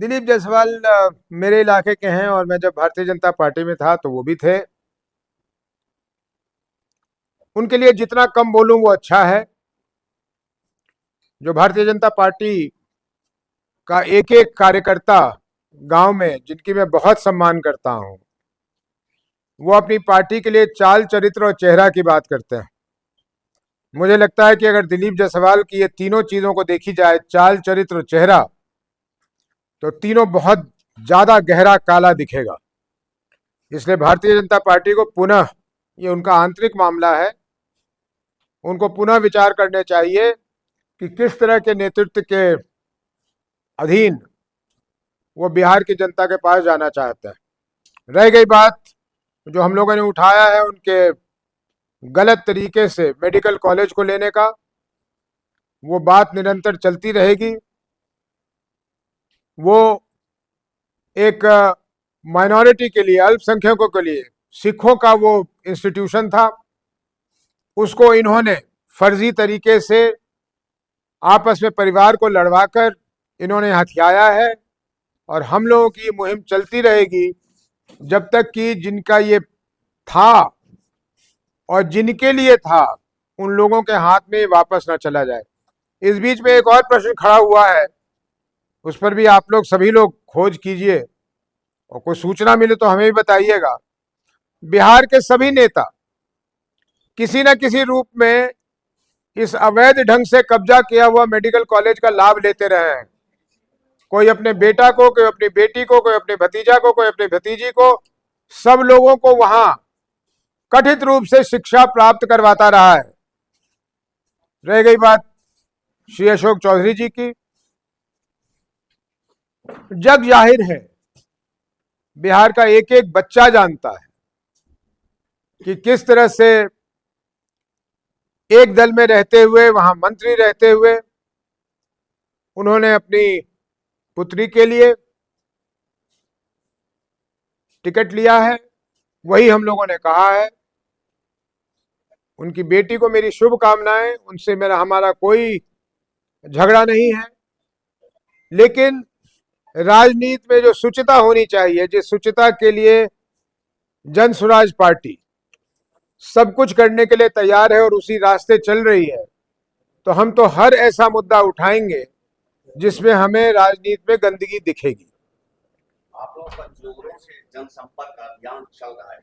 दिलीप जायसवाल मेरे इलाके के हैं और मैं जब भारतीय जनता पार्टी में था तो वो भी थे। उनके लिए जितना कम बोलूं वो अच्छा है। जो भारतीय जनता पार्टी का एक एक कार्यकर्ता गांव में, जिनकी मैं बहुत सम्मान करता हूं, वो अपनी पार्टी के लिए चाल, चरित्र और चेहरा की बात करते हैं। मुझे लगता है कि अगर दिलीप जायसवाल की ये तीनों चीजों को देखी जाए, चाल, चरित्र और चेहरा, तो तीनों बहुत ज्यादा गहरा काला दिखेगा। इसलिए भारतीय जनता पार्टी को पुनः, ये उनका आंतरिक मामला है, उनको पुनः विचार करने चाहिए कि किस तरह के नेतृत्व के अधीन वो बिहार की जनता के पास जाना चाहते हैं। रह गई बात जो हम लोगों ने उठाया है उनके गलत तरीके से मेडिकल कॉलेज को लेने का, वो बात निरंतर चलती रहेगी। वो एक माइनॉरिटी के लिए, अल्पसंख्यकों के लिए, सिखों का वो इंस्टीट्यूशन था, उसको इन्होंने फर्जी तरीके से आपस में परिवार को लड़वाकर इन्होंने हथियाया है। और हम लोगों की ये मुहिम चलती रहेगी जब तक कि जिनका ये था और जिनके लिए था उन लोगों के हाथ में वापस ना चला जाए। इस बीच में एक और प्रश्न खड़ा हुआ है, उस पर भी आप लोग सभी लोग खोज कीजिए और कोई सूचना मिले तो हमें भी बताइएगा। बिहार के सभी नेता किसी न किसी रूप में इस अवैध ढंग से कब्जा किया हुआ मेडिकल कॉलेज का लाभ लेते रहे हैं। कोई अपने बेटा को, कोई अपनी बेटी को, कोई अपने भतीजा को, कोई अपने भतीजी को, सब लोगों को वहां कथित रूप से शिक्षा प्राप्त करवाता रहा है। रह गई बात श्री अशोक चौधरी जी की, जग जाहिर है, बिहार का एक एक बच्चा जानता है कि किस तरह से एक दल में रहते हुए, वहां मंत्री रहते हुए, उन्होंने अपनी पुत्री के लिए टिकट लिया है। वही हम लोगों ने कहा है। उनकी बेटी को मेरी शुभकामनाएं, उनसे हमारा कोई झगड़ा नहीं है। लेकिन राजनीति में जो शुचिता होनी चाहिए, जिस शुचिता के लिए जन स्वराज पार्टी सब कुछ करने के लिए तैयार है और उसी रास्ते चल रही है, तो हम तो हर ऐसा मुद्दा उठाएंगे जिसमें हमें राजनीति में गंदगी दिखेगी। आप लोगों का जोरों से जनसंपर्क अभियान चल रहा है,